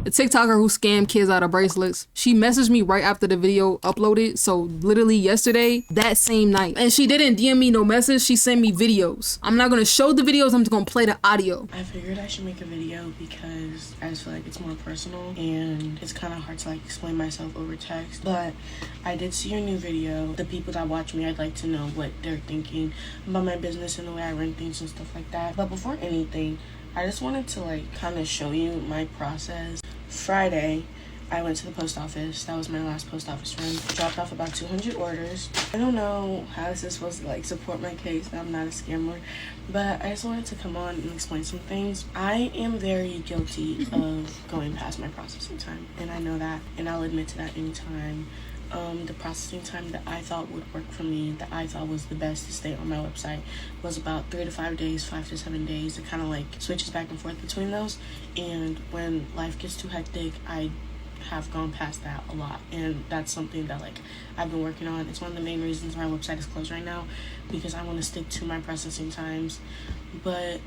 a TikToker who scammed kids out of bracelets. She messaged me right after the video uploaded, so literally yesterday, that same night. And she didn't DM me no message, she sent me videos. I'm not gonna show the videos, I'm just gonna play the audio. I figured I should make a video because I just feel like it's more personal and it's kind of hard to like explain myself over text. But I did see your new video. The people that watch me, I'd like to know what they're thinking about my business and the way I run things and stuff like that. But before anything, I just wanted to like kind of show you my process. Friday, I went to the post office. That was my last post office run. Dropped off about 200 orders. I don't know how this is supposed to like support my case that I'm not a scammer, but I just wanted to come on and explain some things. I am very guilty of going past my processing time, and I know that, and I'll admit to that anytime. The processing time that I thought would work for me, that I thought was the best to stay on my website, was about 3 to 5 days, 5 to 7 days. It kind of like switches back and forth between those, and when life gets too hectic, I have gone past that a lot, and that's something that like I've been working on. It's one of the main reasons my website is closed right now, because I want to stick to my processing times. But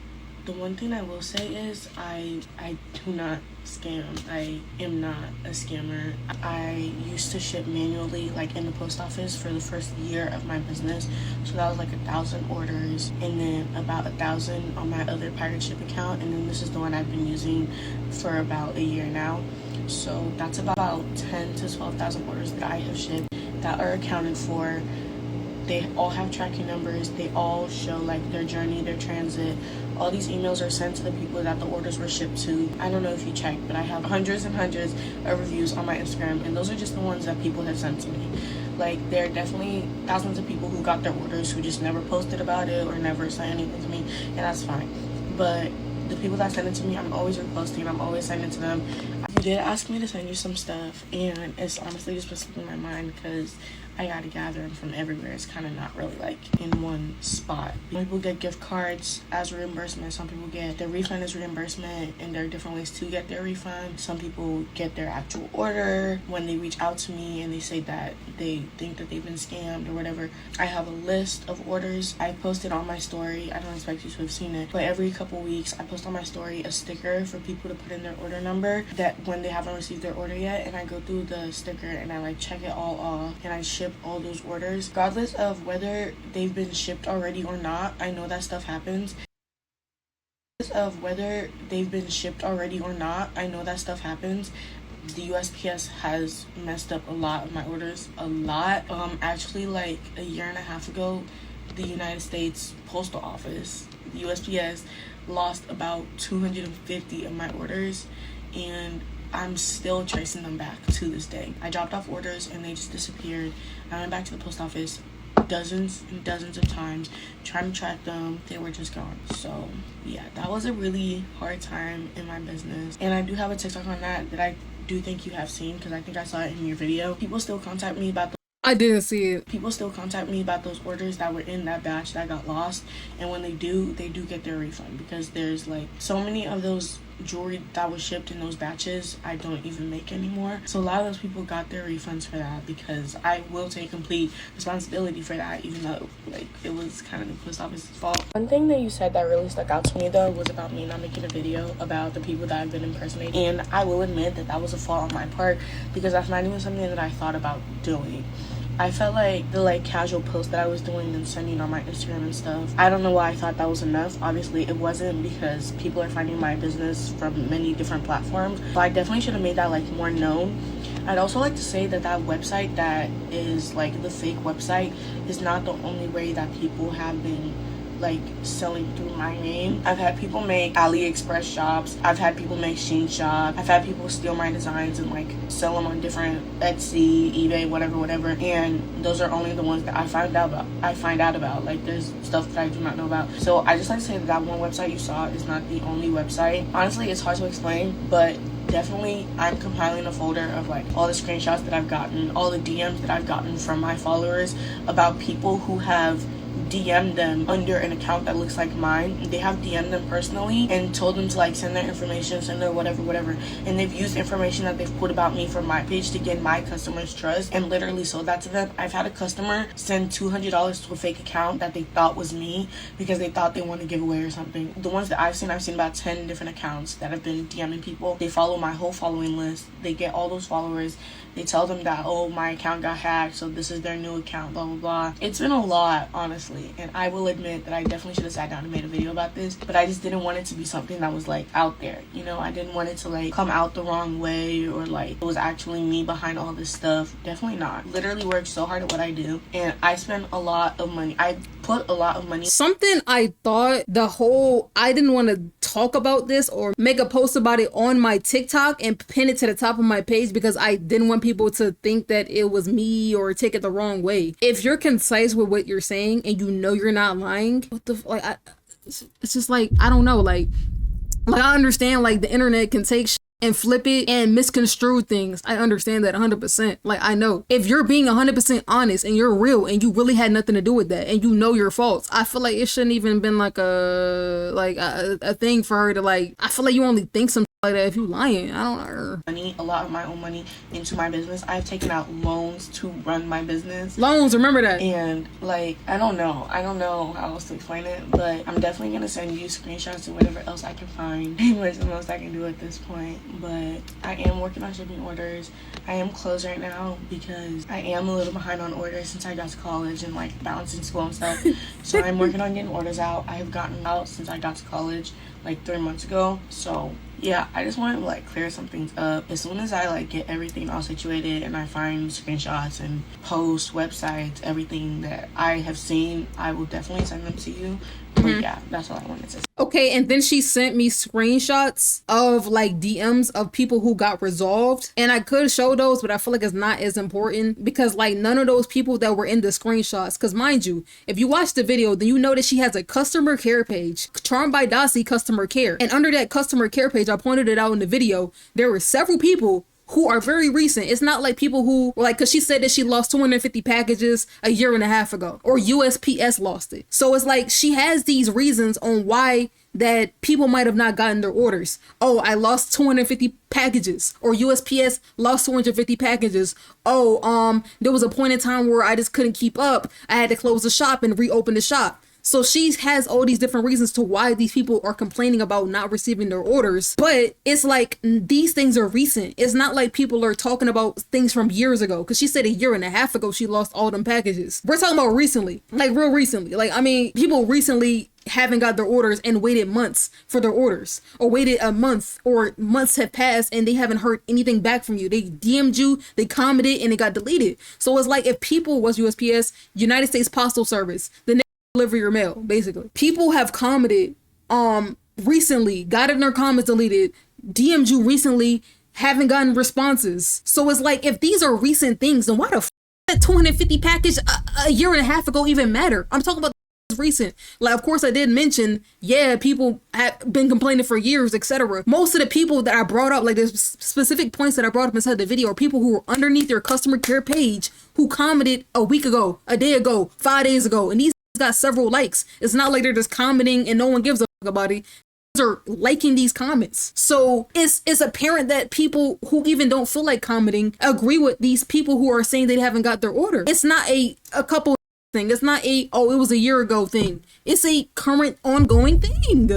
the one thing I will say is I do not scam. I am not a scammer. I used to ship manually like in the post office for the first year of my business, so that was like 1,000 orders, and then about 1,000 on my other pirate ship account, and then this is the one I've been using for about a year now. So that's about 10 to 12,000 orders that I have shipped that are accounted for. They all have tracking numbers. They all show like their journey, their transit. All these emails are sent to the people that the orders were shipped to. I don't know if you checked, but I have hundreds and hundreds of reviews on my Instagram, and those are just the ones that people have sent to me. Like, there are definitely thousands of people who got their orders who just never posted about it or never sent anything to me, and that's fine. But the people that send it to me, I'm always reposting, I'm always sending it to them. You did ask me to send you some stuff, and it's honestly just been slipping my mind because I gotta gather them from everywhere. It's kind of not really like in one spot. Some people get gift cards as reimbursement. Some people get their refund as reimbursement, and there are different ways to get their refund. Some people get their actual order when they reach out to me and they say that they think that they've been scammed or whatever. I have a list of orders. I posted on my story. I don't expect you to have seen it, but every couple weeks I post on my story a sticker for people to put in their order number that when they haven't received their order yet, and I go through the sticker and I like check it all off, and I ship all those orders regardless of whether they've been shipped already or not. I know that stuff happens. Of whether they've been shipped already or not, I know that stuff happens. The USPS has messed up a lot of my orders, a lot. Actually, like a year and a half ago, the United States Postal Office, the USPS, lost about 250 of my orders, and I'm still tracing them back to this day. I dropped off orders and they just disappeared. I went back to the post office dozens and dozens of times trying to track them. They were just gone. So yeah, that was a really hard time in my business, and I do have a TikTok on that I do think you have seen, because I think I saw it in your video. People still contact me about I didn't see it. People still contact me about those orders that were in that batch that got lost, and when they do get their refund, because there's like so many of those jewelry that was shipped in those batches I don't even make anymore. So a lot of those people got their refunds for that, because I will take complete responsibility for that, even though like it was kind of the post office's fault. One thing that you said that really stuck out to me though was about me not making a video about the people that I've been impersonating, and I will admit that that was a fault on my part, because that's not even something that I thought about doing. I felt like the like casual posts that I was doing and sending on my Instagram and stuff, I don't know why I thought that was enough. Obviously it wasn't, because people are finding my business from many different platforms. But I definitely should have made that like more known. I'd also like to say that that website that is like the fake website is not the only way that people have been like selling through my name. I've had people make AliExpress shops, I've had people make Shein shop, I've had people steal my designs and like sell them on different Etsy, eBay, whatever, and those are only the ones that I find out about. Like, there's stuff that I do not know about. So I just like to say that one website you saw is not the only website. Honestly, it's hard to explain, but definitely I'm compiling a folder of like all the screenshots that I've gotten, all the DMs that I've gotten from my followers about people who have DM'd them under an account that looks like mine. They have DM'd them personally and told them to like send their information, send their whatever, and they've used information that they've put about me from my page to get my customers' trust and literally sold that to them. I've had a customer send $200 to a fake account that they thought was me because they thought they wanted to give away or something. The ones that I've seen about 10 different accounts that have been DMing people. They follow my whole following list. They get all those followers. They tell them that, oh, my account got hacked, so this is their new account, blah, blah, blah. It's been a lot, honestly. And I will admit that I definitely should have sat down and made a video about this, but I just didn't want it to be something that was, like, out there. You know, I didn't want it to, like, come out the wrong way or, like, it was actually me behind all this stuff. Definitely not. Literally worked so hard at what I do, and I spent a lot of money. I put a lot of money. Something I thought I didn't want to talk about this or make a post about it on my TikTok and pin it to the top of my page because I didn't want people to think that it was me or take it the wrong way. If you're concise with what you're saying and you know you're not lying, what the like? It's just like, I don't know, like I understand like the internet can take and flip it and misconstrue things. I understand that 100%. Like, I know if you're being 100% honest and you're real and you really had nothing to do with that and you know your faults, I feel like it shouldn't even been like a thing for her to like. I feel like you only think some like that if you lying. I don't know. Money, a lot of my own money into my business. I've taken out loans to run my business. Loans, remember that. And like, I don't know how else to explain it, but I'm definitely gonna send you screenshots and whatever else I can find. What's the most I can do at this point? But I am working on shipping orders. I am closed right now because I am a little behind on orders since I got to college and like balancing school and stuff. So I'm working on getting orders out. I have gotten out since I got to college like 3 months ago. So yeah, I just want to like clear some things up. As soon as I like get everything all situated and I find screenshots and posts, websites, everything that I have seen, I will definitely send them to you. But yeah, that's all I wanted to say. Okay, and then she sent me screenshots of like DMs of people who got resolved, and I could show those, but I feel like it's not as important because like none of those people that were in the screenshots, because mind you, if you watch the video, then you know that she has a customer care page, Charmed by Dossie customer care, and under that customer care page, I pointed it out in the video, there were several people who are very recent. It's not like people who like, because she said that she lost 250 packages a year and a half ago, or USPS lost it. So it's like she has these reasons on why that people might have not gotten their orders. Oh, I lost 250 packages, or USPS lost 250 packages. Oh, there was a point in time where I just couldn't keep up. I had to close the shop and reopen the shop. So she has all these different reasons to why these people are complaining about not receiving their orders. But it's like, these things are recent. It's not like people are talking about things from years ago. Because she said a year and a half ago, she lost all them packages. We're talking about recently, like real recently. Like, I mean, people recently haven't got their orders and waited months for their orders, or waited a month, or months have passed and they haven't heard anything back from you. They DM'd you, they commented, and it got deleted. So it's like if people was USPS, United States Postal Service, the deliver your mail, basically. People have commented recently, gotten their comments deleted, DM'd you recently, haven't gotten responses. So it's like, if these are recent things, then why the that 250 package a year and a half ago even matter? I'm talking about recent. Like, of course I did mention, yeah, people have been complaining for years, etc. Most of the people that I brought up, like the specific points that I brought up inside the video, are people who were underneath their customer care page who commented a week ago, a day ago, 5 days ago, and these got several likes. It's not like they're just commenting and no one gives a fuck about it. Are liking these comments. So it's apparent that people who even don't feel like commenting agree with these people who are saying they haven't got their order. It's not a couple thing. It's not a, oh, it was a year ago thing. It's a current ongoing thing.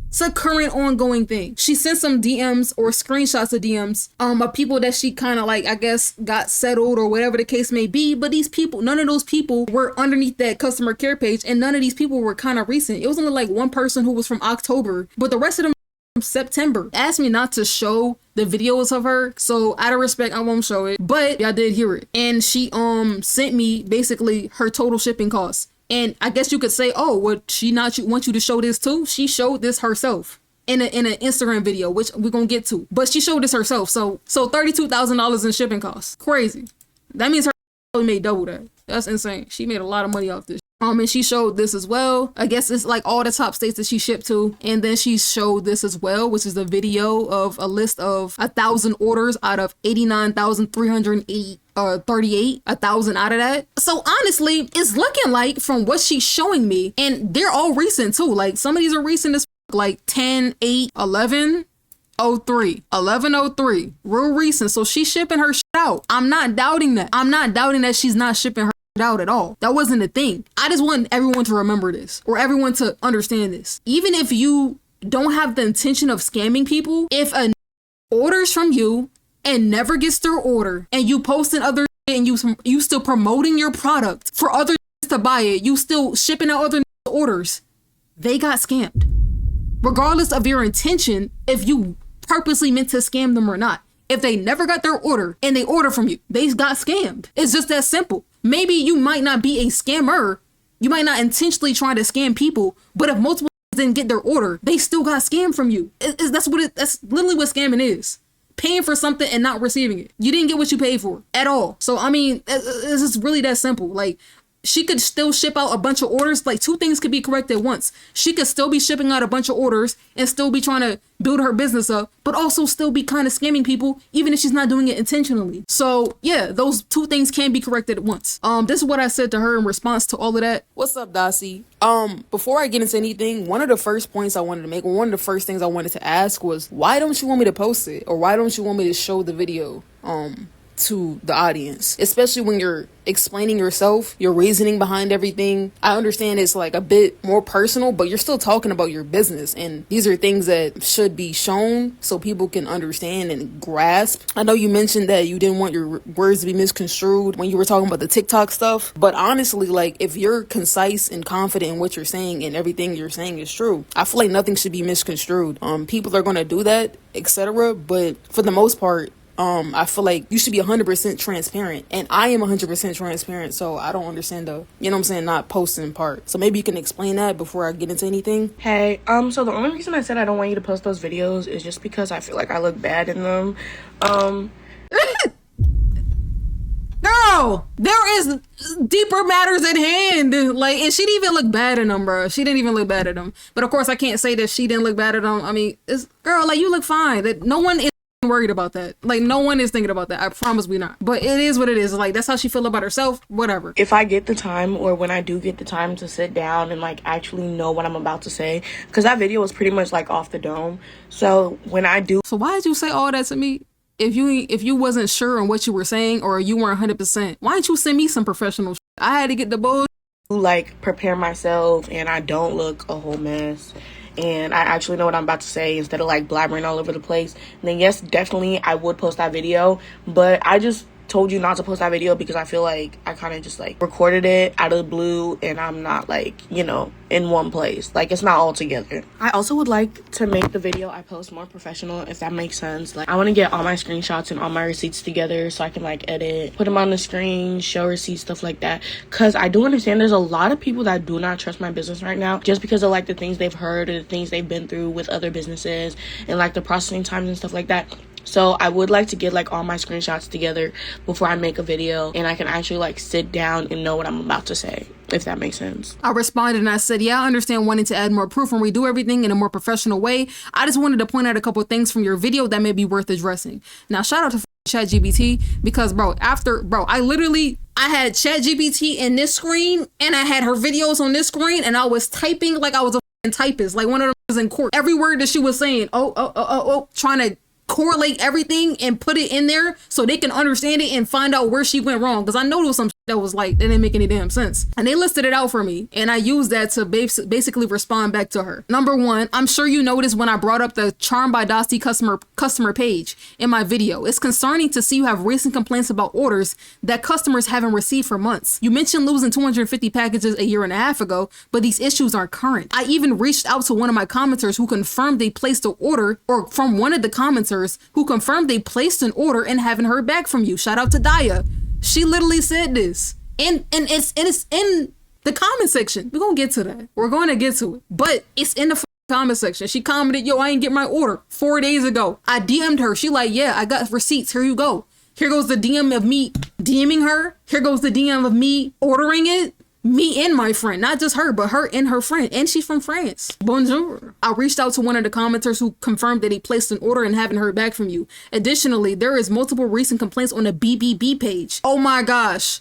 It's a current ongoing thing. She sent some DMs or screenshots of DMs of people that she kind of like, I guess, got settled or whatever the case may be. But these people, none of those people were underneath that customer care page, and none of these people were kind of recent. It was only like one person who was from October, but the rest of them from September. Asked me not to show the videos of her, so out of respect I won't show it, but y'all did hear it. And she sent me basically her total shipping costs. And I guess you could say, oh, would she not want you to show this too? She showed this herself in an Instagram video, which we're gonna get to. But she showed this herself. So $32,000 in shipping costs. Crazy. That means her made double that. That's insane. She made a lot of money off this. And she showed this as well. I guess it's like all the top states that she shipped to. And then she showed this as well, which is a video of a list of 1,000 orders out of 89,338. 38, 1,000 out of that. So honestly, it's looking like from what she's showing me, and they're all recent too. Like some of these are recent as like 10, 8, 11. 03, 1103, real recent. So she's shipping her shit out. I'm not doubting that. I'm not doubting that she's not shipping her shit out at all. That wasn't a thing. I just want everyone to remember this, or everyone to understand this. Even if you don't have the intention of scamming people, if a orders from you and never gets their order, and you posting other shit, and you still promoting your product for other to buy it, you still shipping out other orders, they got scammed. Regardless of your intention, if you purposely meant to scam them or not. If they never got their order and they order from you, they got scammed. It's just that simple. Maybe you might not be a scammer. You might not intentionally try to scam people, but if multiple didn't get their order, they still got scammed from you. That's literally what scamming is. Paying for something and not receiving it. You didn't get what you paid for at all. So, I mean, it's just really that simple. Like, she could still ship out a bunch of orders. Like, two things could be correct at once. She could still be shipping out a bunch of orders and still be trying to build her business up, but also still be kind of scamming people, even if she's not doing it intentionally. So yeah, those two things can be corrected at once. This is what I said to her in response to all of that. What's up, Dossie? Before I get into anything, one of the first points I wanted to make, or one of the first things I wanted to ask was, why don't you want me to post it? Or why don't you want me to show the video? To the audience, especially when you're explaining yourself, your reasoning behind everything. I understand it's like a bit more personal, but you're still talking about your business, and these are things that should be shown so people can understand and grasp. I know you mentioned that you didn't want your words to be misconstrued when you were talking about the TikTok stuff, but honestly, like, if you're concise and confident in what you're saying and everything you're saying is true, I feel like nothing should be misconstrued. People are going to do that, etc., but for the most part, I feel like you should be 100% transparent, and I am 100% transparent, so I don't understand the, you know what I'm saying, not posting part. So maybe you can explain that before I get into anything. Hey, so the only reason I said I don't want you to post those videos is just because I feel like I look bad in them. Girl, there is deeper matters at hand. Like, and she didn't even look bad in them, bro. She didn't even look bad at them. But of course, I can't say that she didn't look bad at them. I mean, girl, like, you look fine. That no one is worried about that. Like, no one is thinking about that. I promise we not. But it is what it is. Like, that's how she feel about herself. Whatever. If I get the time, or when I do get the time to sit down and like actually know what I'm about to say, because that video was pretty much like off the dome. So when I do, so why did you say all that to me? If you wasn't sure on what you were saying, or you weren't 100%, why didn't you send me some professional shit? I had to get the bull. Like, prepare myself and I don't look a whole mess, and I actually know what I'm about to say instead of like blabbering all over the place, then yes, definitely I would post that video. But I just told you not to post that video because I feel like I kind of just like recorded it out of the blue, and I'm not like, you know, in one place. Like, it's not all together. I also would like to make the video I post more professional, if that makes sense. Like, I want to get all my screenshots and all my receipts together so I can like edit, put them on the screen, show receipts, stuff like that. Because I do understand there's a lot of people that do not trust my business right now just because of like the things they've heard or the things they've been through with other businesses and like the processing times and stuff like that. So I would like to get like all my screenshots together before I make a video, and I can actually like sit down and know what I'm about to say, if that makes sense. I responded and I said, yeah, I understand wanting to add more proof and redo everything in a more professional way. I just wanted to point out a couple of things from your video that may be worth addressing. Now, shout out to ChatGPT, because I had ChatGPT in this screen and I had her videos on this screen, and I was typing like I was a typist, like one of them was in court. Every word that she was saying, trying to correlate everything and put it in there so they can understand it and find out where she went wrong. Because I know there was some that was like, that didn't make any damn sense. And they listed it out for me, and I used that to basically respond back to her. Number one, I'm sure you noticed when I brought up the Charmed by Dossie customer page in my video. It's concerning to see you have recent complaints about orders that customers haven't received for months. You mentioned losing 250 packages a year and a half ago, but these issues aren't current. I even reached out to one of my commenters who confirmed they placed an order, or from one of the commenters who confirmed they placed an order and haven't heard back from you. Shout out to Daya. She literally said this, and it's in the comment section. We're gonna get to that. We're going to get to it, but it's in the comment section. She commented, yo, I ain't get my order 4 days ago. I DM'd her. She like, yeah, I got receipts. Here you go. Here goes the DM of me DMing her. Here goes the DM of me ordering it. Me and my friend, not just her, but her and her friend, and she's from France. Bonjour. I reached out to one of the commenters who confirmed that he placed an order and haven't heard back from you. Additionally, there is multiple recent complaints on the BBB page. Oh my gosh,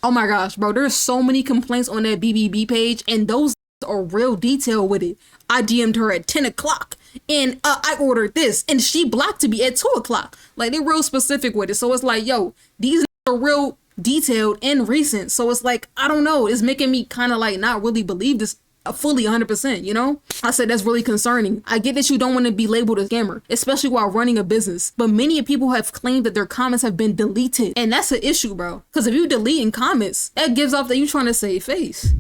bro, there's so many complaints on that BBB page, and those are real detail with it. I DM'd her at 10 o'clock. And I ordered this, and she blocked me at 2 o'clock. Like, they're real specific with it. So it's like, yo, these are real detailed and recent. So it's like, I don't know. It's making me kind of like not really believe this fully 100%, you know? I said that's really concerning. I get that you don't want to be labeled a scammer, especially while running a business. But many people have claimed that their comments have been deleted. And that's an issue, bro. Because if you deleting comments, that gives off that you trying to save face.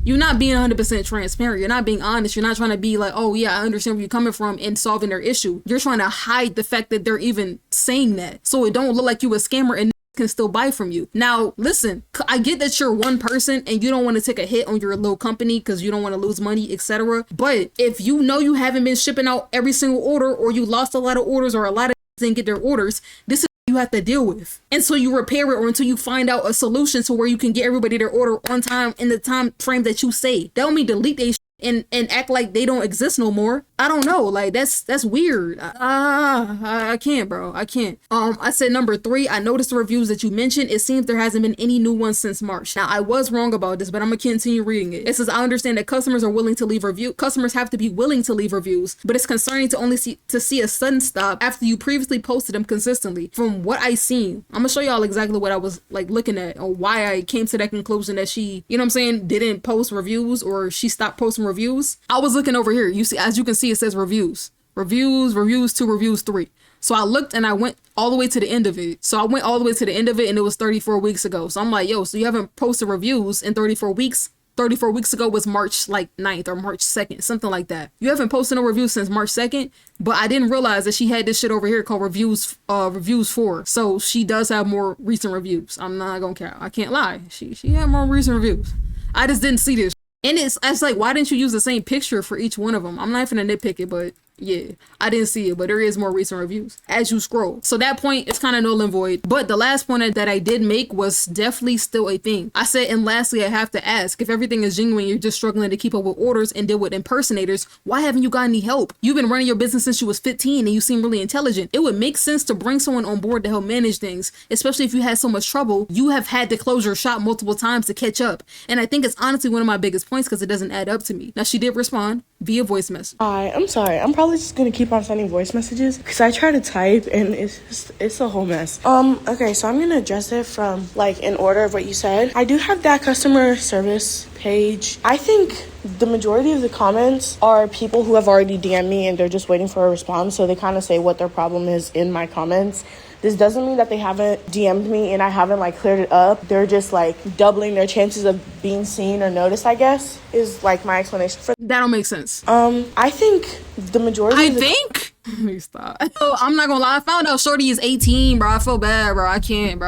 You're not being 100% transparent. You're not being honest. You're not trying to be like, oh yeah, I understand where you're coming from and solving their issue. You're trying to hide the fact that they're even saying that. So it don't look like you a scammer and can still buy from you. Now, listen, I get that you're one person and you don't want to take a hit on your little company because you don't want to lose money, etc. But if you know you haven't been shipping out every single order, or you lost a lot of orders, or a lot of didn't get their orders, this is you have to deal with until you repair it, or until you find out a solution to where you can get everybody their order on time in the time frame that you say. That don't mean delete they and act like they don't exist no more. I don't know, like that's weird. I can't, bro. I can't. I said number 3, I noticed the reviews that you mentioned. It seems there hasn't been any new ones since March. Now I was wrong about this, but I'm gonna continue reading it. It says, I understand that customers have to be willing to leave reviews, but it's concerning to see a sudden stop after you previously posted them consistently. From what I seen, I'm gonna show y'all exactly what I was like looking at, or why I came to that conclusion that she, you know what I'm saying, didn't post reviews, or she stopped posting reviews. I was looking over here. You see, as you can see, it says reviews 2, reviews 3. So I looked and I went all the way to the end of it. And it was 34 weeks ago. So I'm like, yo, so you haven't posted reviews in 34 weeks? 34 weeks ago was March like 9th or March 2nd, something like that. You haven't posted no reviews since March 2nd, but I didn't realize that she had this shit over here called reviews 4. So she does have more recent reviews. I'm not gonna care. I can't lie. She had more recent reviews. I just didn't see this. And it's like, why didn't you use the same picture for each one of them? I'm not even gonna nitpick it, but yeah, I didn't see it, but there is more recent reviews as you scroll. So that point is kind of null and void. But the last point that I did make was definitely still a thing. I said, and lastly, I have to ask, if everything is genuine, you're just struggling to keep up with orders and deal with impersonators, why haven't you got any help? You've been running your business since you was 15 and you seem really intelligent. It would make sense to bring someone on board to help manage things, especially if you had so much trouble. You have had to close your shop multiple times to catch up. And I think it's honestly one of my biggest points because it doesn't add up to me. Now, she did respond via voice message. Hi, I'm sorry. I'm probably just gonna keep on sending voice messages because I try to type and it's a whole mess. Okay, so I'm gonna address it from like in order of what you said. I do have that customer service page. I think the majority of the comments are people who have already DM'd me and they're just waiting for a response, so they kind of say what their problem is in my comments. This doesn't mean that they haven't DM'd me and I haven't like cleared it up. They're just like doubling their chances of being seen or noticed, I guess, is like my explanation for that. Don't make sense. I think the majority Let me stop. Oh, I'm not gonna lie. I found out Shorty is 18, bro. I feel bad, bro. I can't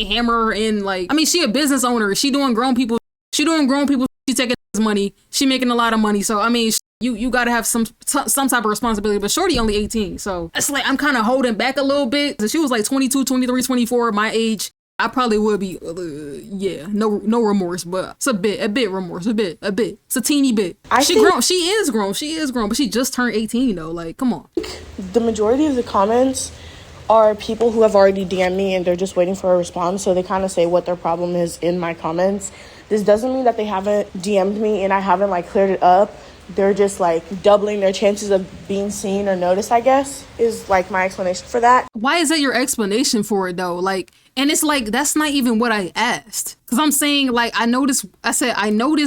hammer her in. Like, I mean, she a business owner. She doing grown people. She taking his money. She making a lot of money. So I mean, you gotta have some type of responsibility. But Shorty only 18, so it's like I'm kind of holding back a little bit. So she was like 22, 23, 24, my age. I probably would be, no remorse, but it's a bit remorse, a bit. It's a teeny bit. She is grown, but she just turned 18 though. Like, come on. The majority of the comments are people who have already DM'd me and they're just waiting for a response, so they kind of say what their problem is in my comments. This doesn't mean that they haven't DM'd me and I haven't like cleared it up. They're just like doubling their chances of being seen or noticed, I guess, is like my explanation for that. Why is that your explanation for it though? Like, and it's like, that's not even what I asked. Cause I'm saying like, I noticed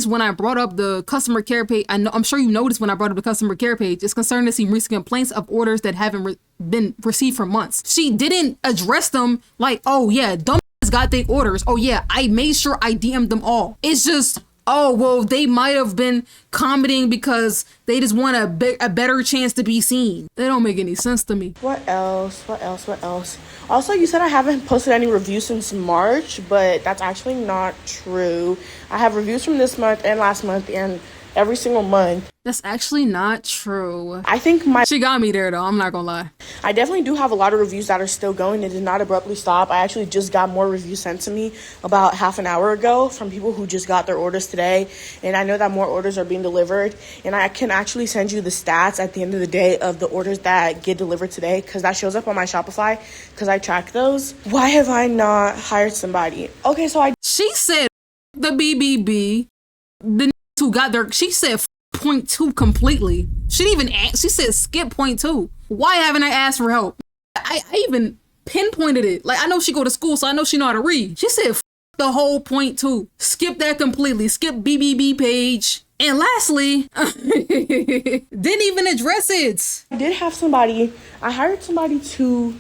when I brought up the customer care page, I'm sure you noticed when I brought up the customer care page, it's concerned to see recent complaints of orders that haven't been received for months. She didn't address them like, oh yeah, dumb got their orders. Oh yeah, I made sure I DM'd them all. It's just, oh, well, they might have been commenting because they just want a better chance to be seen. They don't make any sense to me. What else? Also, you said I haven't posted any reviews since March, but that's actually not true. I have reviews from this month and last month and every single month. That's actually not true. I think She got me there though, I'm not gonna lie. I definitely do have a lot of reviews that are still going. It did not abruptly stop. I actually just got more reviews sent to me about half an hour ago from people who just got their orders today. And I know that more orders are being delivered. And I can actually send you the stats at the end of the day of the orders that get delivered today, because that shows up on my Shopify because I track those. Why have I not hired somebody? Okay, so She said the BBB, the who got their, she said point two completely. She didn't even she said skip point two. Why haven't I asked for help? I even pinpointed it. Like, I know she go to school, so I know she know how to read. She said the whole point two. Skip that completely. Skip BBB page. And lastly, didn't even address it. I did have somebody, I hired somebody to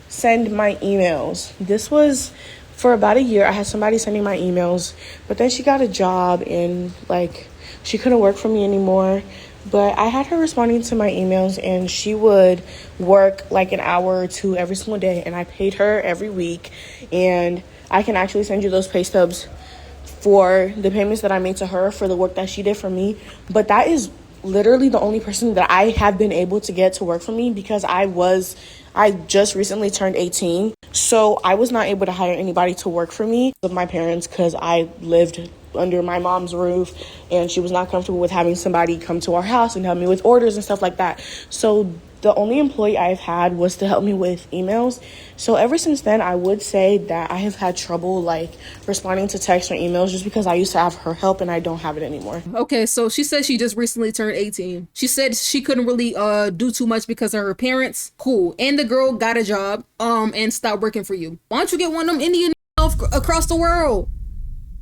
send my emails. This was for about a year. I had somebody sending my emails, but then she got a job and like she couldn't work for me anymore. But I had her responding to my emails, and she would work like an hour or two every single day, and I paid her every week. And I can actually send you those pay stubs for the payments that I made to her for the work that she did for me. But that is literally the only person that I have been able to get to work for me, because I just recently turned 18. So I was not able to hire anybody to work for me with my parents, because I lived under my mom's roof and she was not comfortable with having somebody come to our house and help me with orders and stuff like that. So the only employee I've had was to help me with emails. So ever since then, I would say that I have had trouble like responding to texts or emails, just because I used to have her help and I don't have it anymore. Okay, so she said she just recently turned 18. She said she couldn't really do too much because of her parents. Cool. And the girl got a job and stopped working for you. Why don't you get one of them Indian across the world?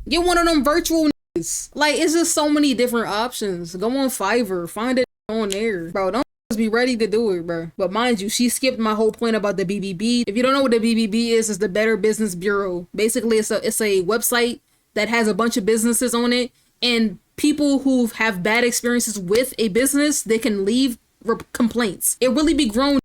Get one of them virtual niggas. Like, it's just so many different options. Go on Fiverr, find it on there. Bro, don't just be ready to do it, bro. But mind you, she skipped my whole point about the BBB. If you don't know what the BBB is, it's the Better Business Bureau. Basically, it's a website that has a bunch of businesses on it, and people who have bad experiences with a business, they can leave complaints. It really be grown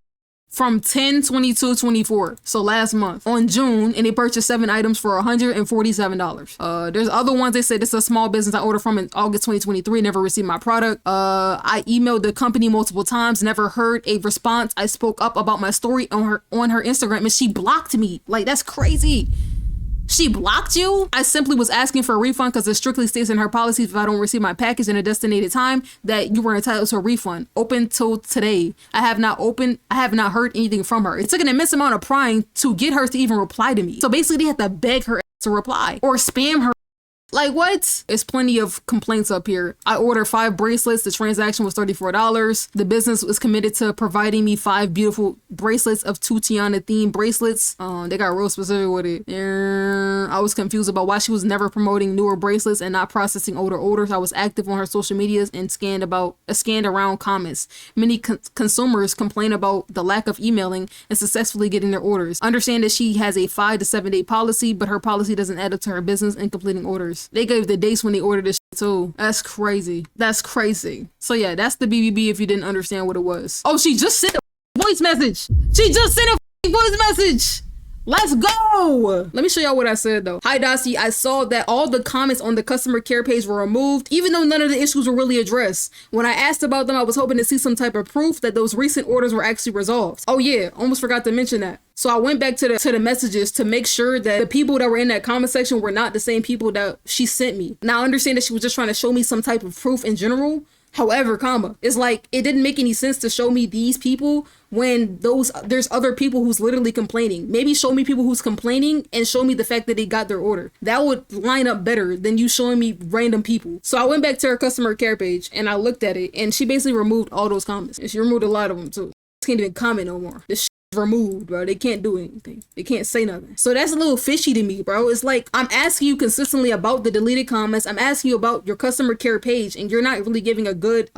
from 10/22/24, so last month on June, and they purchased 7 items for $147. There's other ones. They said this is a small business I ordered from in August 2023, never received my product. I emailed the company multiple times, never heard a response. I spoke up about my story on her Instagram, and she blocked me. Like, that's crazy. She blocked you? I simply was asking for a refund because it strictly states in her policies if I don't receive my package in a designated time that you were entitled to a refund. Open till today. I have not heard anything from her. It took an immense amount of prying to get her to even reply to me. So basically they had to beg her to reply or spam her. Like, what? There's plenty of complaints up here. I ordered 5 bracelets. The transaction was $34. The business was committed to providing me 5 beautiful bracelets of 2 Tiana themed bracelets. They got real specific with it. I was confused about why she was never promoting newer bracelets and not processing older orders. I was active on her social medias and scanned around comments. Many consumers complain about the lack of emailing and successfully getting their orders. Understand that she has a 5 to 7 day policy, but her policy doesn't add up to her business and completing orders. They gave the dates when they ordered this shit too. That's crazy. That's crazy. So yeah, that's the BBB if you didn't understand what it was. Oh, she just sent a voice message. She just sent a voice message. Let's go. Let me show y'all what I said though. Hi Dossie, I saw that all the comments on the customer care page were removed, even though none of the issues were really addressed. When I asked about them, I was hoping to see some type of proof that those recent orders were actually resolved. Oh yeah, almost forgot to mention that. So I went back to the messages to make sure that the people that were in that comment section were not the same people that she sent me. Now I understand that she was just trying to show me some type of proof in general. However, it's like, it didn't make any sense to show me these people when there's other people who's literally complaining. Maybe show me people who's complaining and show me the fact that they got their order. That would line up better than you showing me random people. So I went back to her customer care page and I looked at it, and she basically removed all those comments. And she removed a lot of them too. She can't even comment no more. This removed, bro. They can't do anything. They can't say nothing. So that's a little fishy to me, bro. It's like, I'm asking you consistently about the deleted comments. I'm asking you about your customer care page, and you're not really giving a good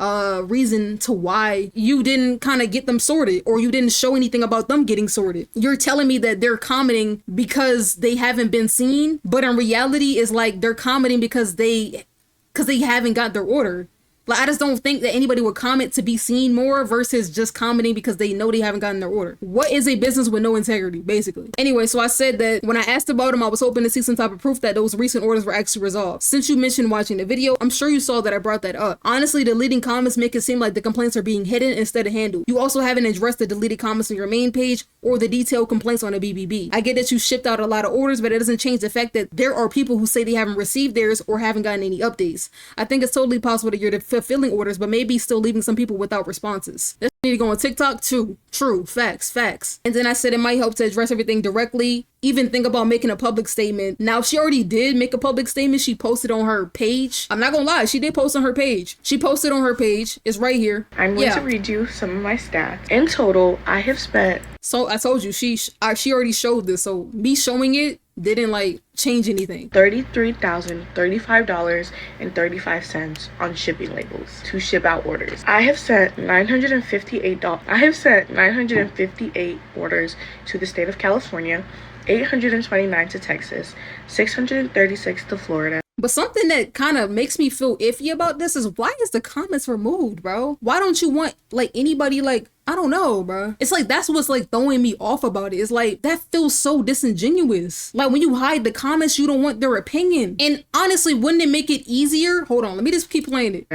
reason to why you didn't kind of get them sorted, or you didn't show anything about them getting sorted. You're telling me that they're commenting because they haven't been seen, but in reality it's like they're commenting because they haven't got their order. Like, I just don't think that anybody would comment to be seen more versus just commenting because they know they haven't gotten their order. What is a business with no integrity, basically? Anyway, so I said that when I asked about them, I was hoping to see some type of proof that those recent orders were actually resolved. Since you mentioned watching the video, I'm sure you saw that I brought that up. Honestly, deleting comments make it seem like the complaints are being hidden instead of handled. You also haven't addressed the deleted comments on your main page or the detailed complaints on the BBB. I get that you shipped out a lot of orders, but it doesn't change the fact that there are people who say they haven't received theirs or haven't gotten any updates. I think it's totally possible that you're fulfilling orders, but maybe still leaving some people without responses. This need to go on TikTok too. True. Facts. And then I said it might help to address everything directly. Even think about making a public statement. Now, she already did make a public statement. She posted on her page. I'm not gonna lie, she did post on her page. She posted on her page. It's right here. I'm going to read you some of my stats. In total, I have spent... So I told you, she already showed this. So me showing it didn't like change anything. $33,035.35 on shipping labels to ship out orders. I have sent $958 orders to the state of California, 829 to Texas, 636 to Florida. But something that kind of makes me feel iffy about this is, why is the comments removed, bro? Why don't you want like anybody, like, I don't know, bro. It's like, that's what's like throwing me off about it. It's like, that feels so disingenuous. Like, when you hide the comments, you don't want their opinion. And honestly, wouldn't it make it easier? Hold on, let me just keep playing it.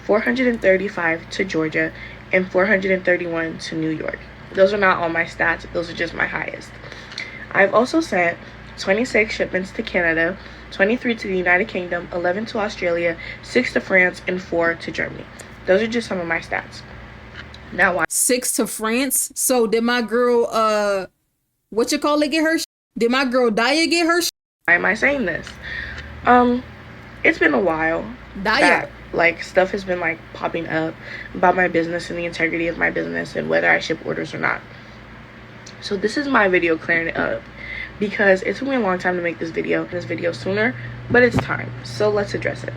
435 to Georgia and 431 to New York. Those are not all my stats. Those are just my highest. I've also sent 26 shipments to Canada, 23 to the United Kingdom, 11 to Australia, 6 to France, and 4 to Germany. Those are just some of my stats. Now, why? 6 to France? So did my girl, get her Did my girl Daya get her Why am I saying this? It's been a while. Daya. Like, stuff has been like popping up about my business and the integrity of my business and whether I ship orders or not. So this is my video clearing it up, because it took me a long time to make this video sooner, but it's time. So let's address it.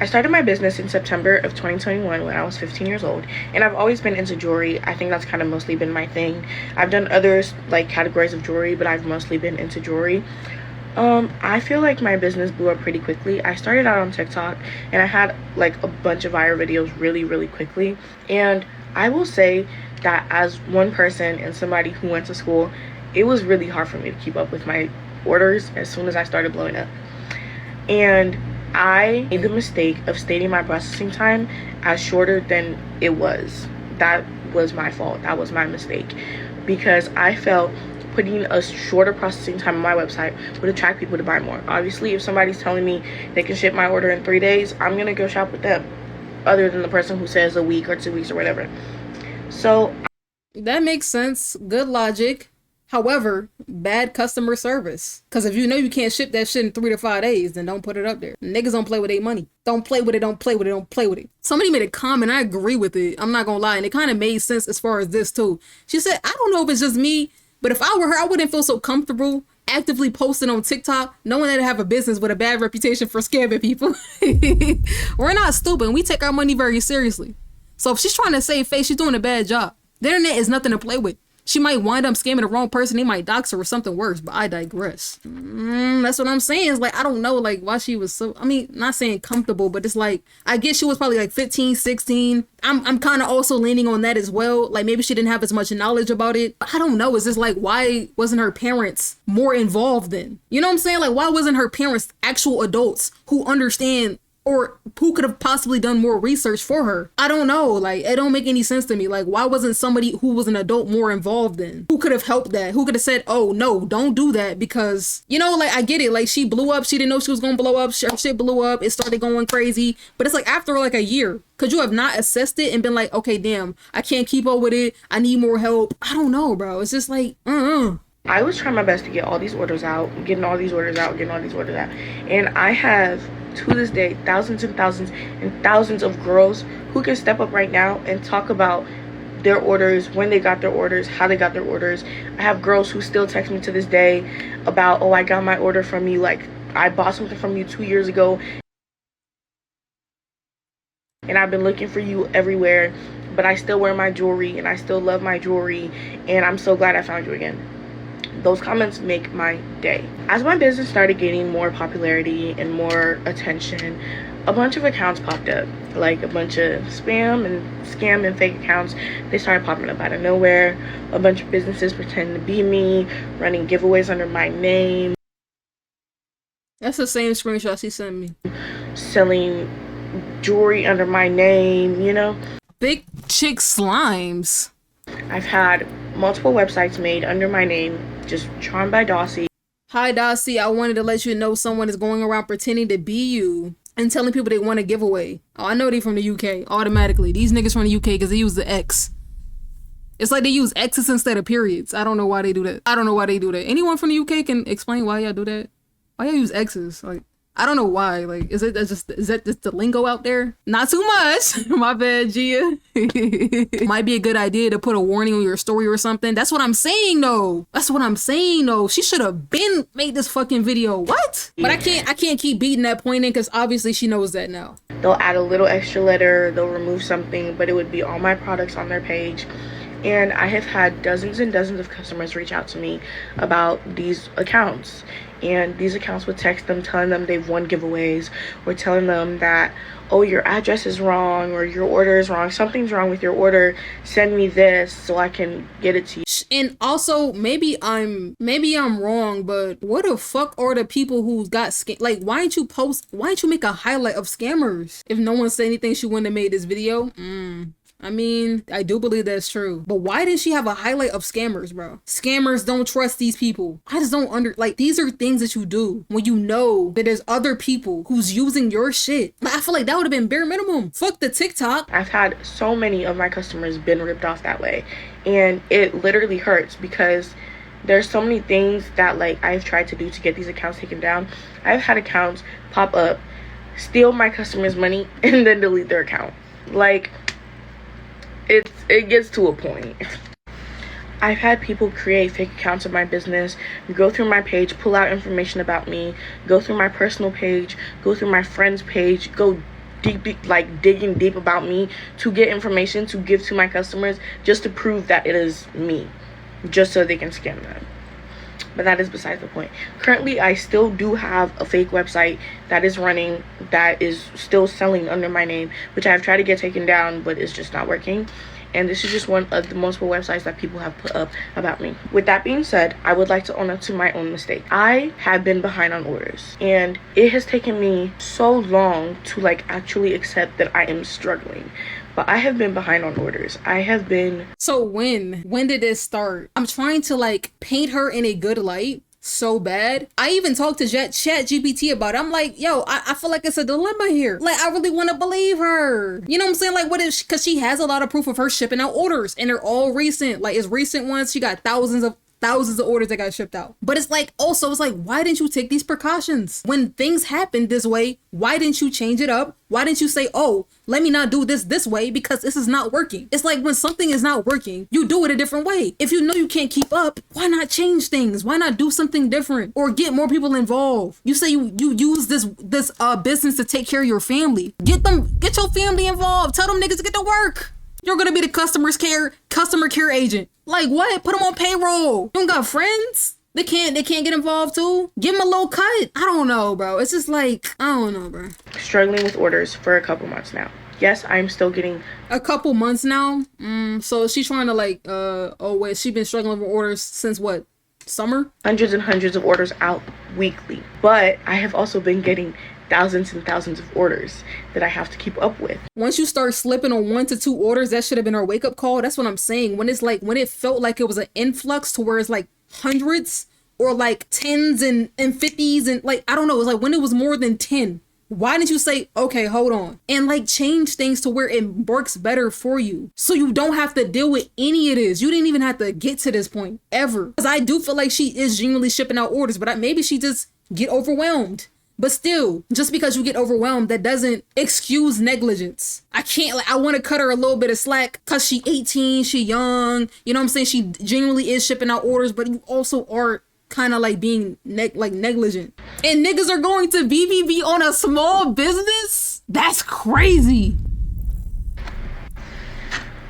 I started my business in September of 2021 when I was 15 years old, and I've always been into jewelry. I think that's kind of mostly been my thing. I've done other like categories of jewelry, but I've mostly been into jewelry. I feel like my business blew up pretty quickly. I started out on TikTok and I had like a bunch of viral videos really quickly, and I will say that as one person and somebody who went to school, it was really hard for me to keep up with my orders as soon as I started blowing up. And I made the mistake of stating my processing time as shorter than it was. That was my fault. That was my mistake, because I felt putting a shorter processing time on my website would attract people to buy more. Obviously, if somebody's telling me they can ship my order in 3 days, I'm gonna go shop with them, other than the person who says a week or 2 weeks or whatever. So that makes sense. Good logic. However, bad customer service. Because if you know you can't ship that shit in 3 to 5 days, then don't put it up there. Niggas don't play with their money. Don't play with it, don't play with it, don't play with it. Somebody made a comment, I agree with it. I'm not gonna lie, and it kind of made sense as far as this too. She said, I don't know if it's just me, but if I were her, I wouldn't feel so comfortable actively posting on TikTok, knowing that I have a business with a bad reputation for scamming people. We're not stupid, and we take our money very seriously. So if she's trying to save face, she's doing a bad job. The internet is nothing to play with. She might wind up scamming the wrong person. They might dox her or something worse, but I digress. That's what I'm saying. It's like, I don't know, like, why she was so, I mean, not saying comfortable, but it's like, I guess she was probably like 15, 16. I'm kind of also leaning on that as well. Like, maybe she didn't have as much knowledge about it. I don't know. It's just like, why wasn't her parents more involved then? You know what I'm saying? Like, why wasn't her parents actual adults who understand, or who could have possibly done more research for her? I don't know. Like, it don't make any sense to me. Like, why wasn't somebody who was an adult more involved then? Who could have helped that? Who could have said, oh, no, don't do that? Because, you know, like, I get it. Like, she blew up. She didn't know she was going to blow up. Her shit blew up. It started going crazy. But it's like, after like a year, could you have not assessed it and been like, okay, damn, I can't keep up with it. I need more help. I don't know, bro. It's just like, I was trying my best to get all these orders out, getting all these orders out. And I have, to this day, thousands and thousands and thousands of girls who can step up right now and talk about their orders, when they got their orders, how they got their orders. I have girls who still text me to this day about, oh, I got my order from you, like, I bought something from you 2 years ago and I've been looking for you everywhere, but I still wear my jewelry and I still love my jewelry, and I'm so glad I found you again. Those comments make my day. As my business started gaining more popularity and more attention, a bunch of accounts popped up, like a bunch of scam and fake accounts. They started popping up out of nowhere. A bunch of businesses pretending to be me, running giveaways under my name. That's the same screenshot she sent me. Selling jewelry under my name, you know. Big chick slimes. I've had multiple websites made under my name, just Charmed by Dawsey. Hi Dawsey, I wanted to let you know someone is going around pretending to be you and telling people they want a giveaway. Oh, I know they from the UK, automatically. These niggas from the UK because they use the X. It's like they use X's instead of periods. I don't know why they do that. Anyone from the UK can explain why y'all do that? Why y'all use X's? Like, I don't know why. Like, is that just the lingo out there? Not too much. My bad, Gia. Might be a good idea to put a warning on your story or something. That's what I'm saying, though. She should have been made this fucking video. What? But I can't keep beating that point in because obviously she knows that now. They'll add a little extra letter. They'll remove something, but it would be all my products on their page. And I have had dozens and dozens of customers reach out to me about these accounts. And these accounts would text them telling them they've won giveaways, or telling them that, oh, your address is wrong, or your order is wrong, something's wrong with your order, send me this so I can get it to you. And also, maybe I'm wrong, but what the fuck are the people who got scammed? Like, why didn't you make a highlight of scammers? If no one said anything, she wouldn't have made this video. I mean, I do believe that's true. But why didn't she have a highlight of scammers, bro? Scammers don't trust these people. I just don't these are things that you do when you know that there's other people who's using your shit. I feel like that would have been bare minimum. Fuck the TikTok. I've had so many of my customers been ripped off that way. And it literally hurts because there's so many things that like I've tried to do to get these accounts taken down. I've had accounts pop up, steal my customers' money, and then delete their account. Like, it gets to a point. I've had people create fake accounts of my business, go through my page, pull out information about me, go through my personal page, go through my friend's page, go deep, like digging deep about me to get information to give to my customers just to prove that it is me, just so they can scam them. But that is besides the point. Currently, I still do have a fake website that is running, that is still selling under my name, which I've tried to get taken down, but it's just not working. And this is just one of the multiple websites that people have put up about me. With that being said, I would like to own up to my own mistake. I have been behind on orders, and it has taken me so long to like actually accept that I am struggling. But I have been behind on orders. So when did this start? I'm trying to like paint her in a good light so bad. I even talked to Chat GPT about it. I'm like, yo, I feel like it's a dilemma here. Like, I really want to believe her. You know what I'm saying? Like, what if, because she has a lot of proof of her shipping out orders, and they're all recent. Like, it's recent ones. She got thousands of orders that got shipped out. But it's like, why didn't you take these precautions? When things happen this way, why didn't you change it up? Why didn't you say, oh, let me not do this way because this is not working? It's like when something is not working, you do it a different way. If you know you can't keep up, why not change things? Why not do something different or get more people involved? You say you use this business to take care of your family. Get your family involved. Tell them niggas to get to work. You're gonna be the customer care agent. Like what? Put them on payroll. You don't got friends? They can't get involved too? Give them a little cut. I don't know, bro. It's just like, I don't know, bro. Struggling with orders for a couple months now. Yes, I'm still getting... A couple months now? So she's trying to like, she's been struggling with orders since what? Summer? Hundreds and hundreds of orders out weekly. But I have also been getting thousands and thousands of orders that I have to keep up with. Once you start slipping on 1 to 2 orders, that should have been our wake up call. That's what I'm saying. When it felt like it was an influx to where it's like hundreds or like 10s and 50s and like, I don't know. It's like when it was more than 10. Why didn't you say, okay, hold on, and like change things to where it works better for you so you don't have to deal with any of this? You didn't even have to get to this point ever. Because I do feel like she is genuinely shipping out orders, but maybe she just get overwhelmed. But still, just because you get overwhelmed, that doesn't excuse negligence. I want to cut her a little bit of slack because she 18, she young, you know what I'm saying? She genuinely is shipping out orders, but you also are kind of like being negligent. And niggas are going to BBB on a small business? That's crazy.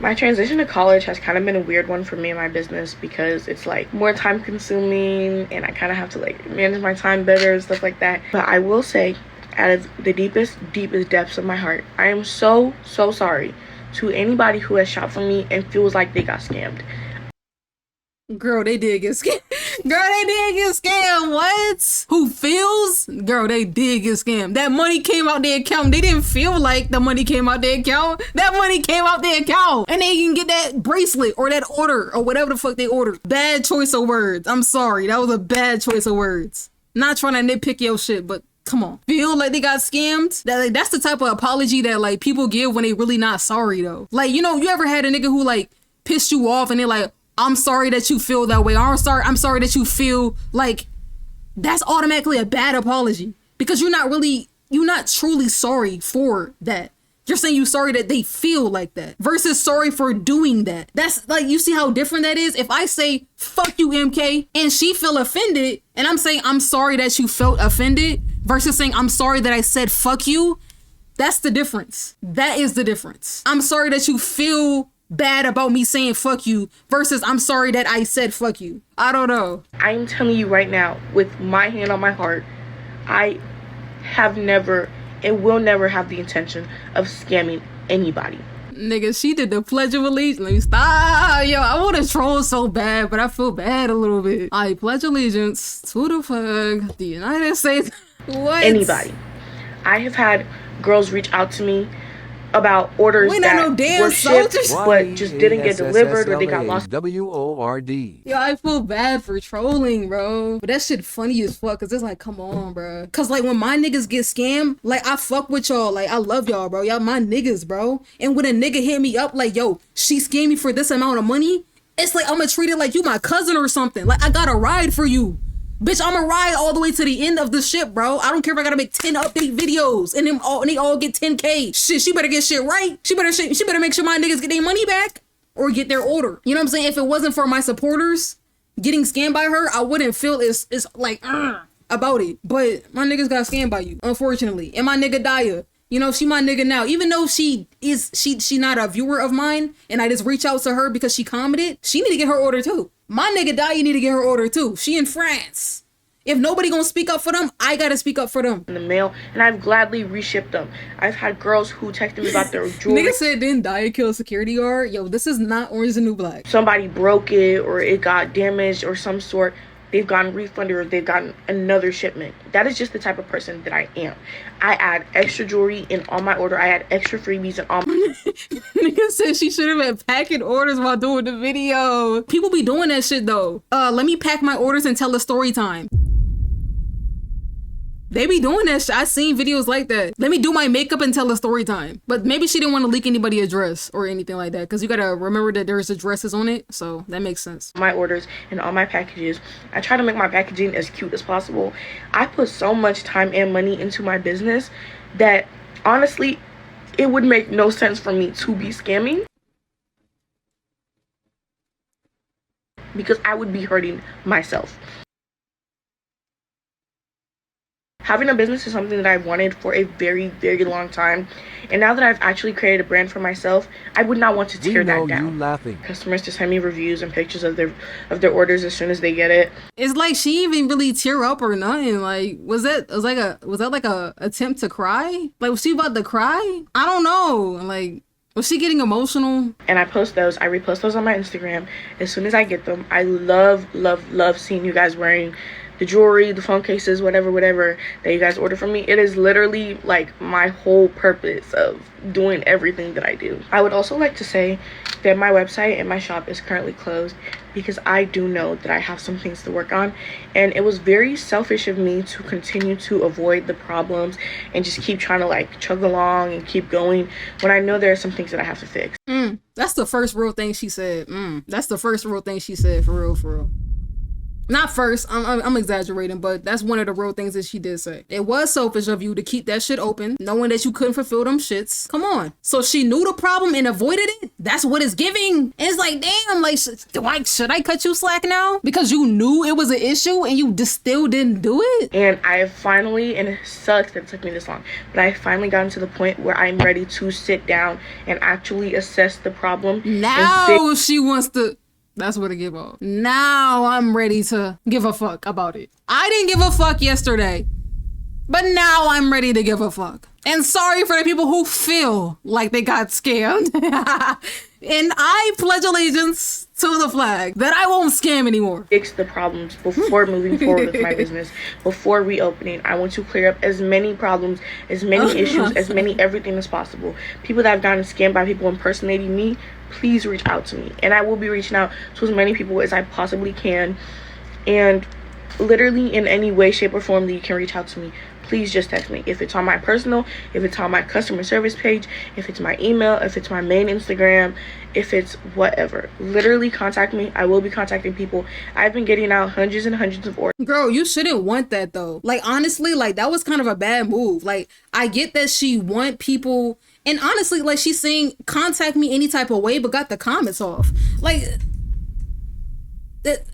My transition to college has kind of been a weird one for me and my business because it's like more time consuming and I kind of have to like manage my time better and stuff like that. But I will say out of the deepest depths of my heart, I am so sorry to anybody who has shopped from me and feels like they got scammed. Girl, they did get scammed. Girl, they did get scammed. What? Who feels? Girl, they did get scammed. That money came out their account. They didn't feel like the money came out their account. That money came out their account. And they can get that bracelet or that order or whatever the fuck they ordered. Bad choice of words. I'm sorry. That was a bad choice of words. Not trying to nitpick your shit, but come on. Feel like they got scammed? That's the type of apology that like people give when they really not sorry though. Like, you know, you ever had a nigga who like pissed you off and they're like, I'm sorry that you feel that way. I'm sorry that you feel like, that's automatically a bad apology because you're not truly sorry for that. You're saying you're sorry that they feel like that versus sorry for doing that. That's like, you see how different that is? If I say, fuck you, MK, and she feel offended, and I'm saying, I'm sorry that you felt offended versus saying, I'm sorry that I said, fuck you. That's the difference. That is the difference. I'm sorry that you feel bad about me saying fuck you versus I'm sorry that I said fuck you. I don't know. I'm telling you right now, with my hand on my heart, I have never and will never have the intention of scamming anybody. Nigga, she did the Pledge of Allegiance. Let me stop. Yo, I want to troll so bad, but I feel bad a little bit. I pledge allegiance to the flag, the United States. What? Anybody. I have had girls reach out to me about orders that were shipped but just didn't get delivered or they got lost. WORD. Yo, I feel bad for trolling, bro. But that shit funny as fuck, cause it's like, come on, bro. Cause like when my niggas get scammed, like I fuck with y'all, like I love y'all, bro. Y'all my niggas, bro. And when a nigga hit me up like, yo, she scammed me for this amount of money, it's like I'ma treat it like you my cousin or something. Like I got a ride for you. Bitch, I'ma ride all the way to the end of the ship, bro. I don't care if I gotta make 10 update videos and they all get 10K. Shit, she better get shit right. She better make sure my niggas get their money back or get their order. You know what I'm saying? If it wasn't for my supporters getting scammed by her, I wouldn't feel it's like about it. But my niggas got scammed by you, unfortunately. And my nigga Daya, you know, she my nigga now. Even though she not a viewer of mine and I just reach out to her because she commented, she need to get her order too. My nigga Daya need to get her order too. She in France. If nobody gonna speak up for them, I gotta speak up for them. In the mail, and I've gladly reshipped them. I've had girls who texted me about their jewelry. Nigga said, didn't Daya kill a security guard? Yo, this is not Orange is the New Black. Somebody broke it or it got damaged or some sort. They've gotten refunded or they've gotten another shipment. That is just the type of person that I am. I add extra jewelry in all my order. I add extra freebies in all my... Nigga said she should have been packing orders while doing the video. People be doing that shit though. Let me pack my orders and tell a story time. They be doing that shit. I seen videos like that. Let me do my makeup and tell a story time. But maybe she didn't want to leak anybody's address or anything like that. Because you gotta remember that there's addresses on it. So that makes sense. My orders and all my packages. I try to make my packaging as cute as possible. I put so much time and money into my business that honestly, it would make no sense for me to be scamming. Because I would be hurting myself. Having a business is something that I've wanted for a very, very long time. And now that I've actually created a brand for myself, I would not want to tear that down. You laughing. Customers to send me reviews and pictures of their orders as soon as they get it. It's like she even really tear up or nothing. Like, was that like a attempt to cry? Like, was she about to cry? I don't know. Like, was she getting emotional? And I post those. I repost those on my Instagram as soon as I get them. I love, love, love seeing you guys wearing the jewelry, the phone cases, whatever that you guys order from me. It is literally like my whole purpose of doing everything that I do. I would also like to say that my website and my shop is currently closed because I do know that I have some things to work on, and it was very selfish of me to continue to avoid the problems and just keep trying to like chug along and keep going when I know there are some things that I have to fix. That's the first real thing she said. That's the first real thing she said, for real. Not first, I'm exaggerating, but that's one of the real things that she did say. It was selfish of you to keep that shit open, knowing that you couldn't fulfill them shits. Come on. So she knew the problem and avoided it? That's what it's giving. And it's like, damn, like, should I cut you slack now? Because you knew it was an issue and you just still didn't do it? And I finally, and it sucks that it took me this long, but I finally gotten to the point where I'm ready to sit down and actually assess the problem. Now she wants to... That's what I give up. Now I'm ready to give a fuck about it. I didn't give a fuck yesterday. But now I'm ready to give a fuck. And sorry for the people who feel like they got scammed. And I pledge allegiance to the flag that I won't scam anymore. Fix the problems before moving forward with my business, before reopening. I want to clear up as many problems, as many issues, as many everything as possible. People that have gotten scammed by people impersonating me, please reach out to me. And I will be reaching out to as many people as I possibly can. And literally in any way, shape, or form that you can reach out to me, please just text me. If it's on my personal, if it's on my customer service page, if it's my email, if it's my main Instagram, if it's whatever, literally contact me. I will be contacting people. I've been getting out hundreds and hundreds of orders. Girl, you shouldn't want that though. Like, honestly, like, that was kind of a bad move. Like, I get that she want people, and honestly, like, she's saying contact me any type of way, but got the comments off. Like, that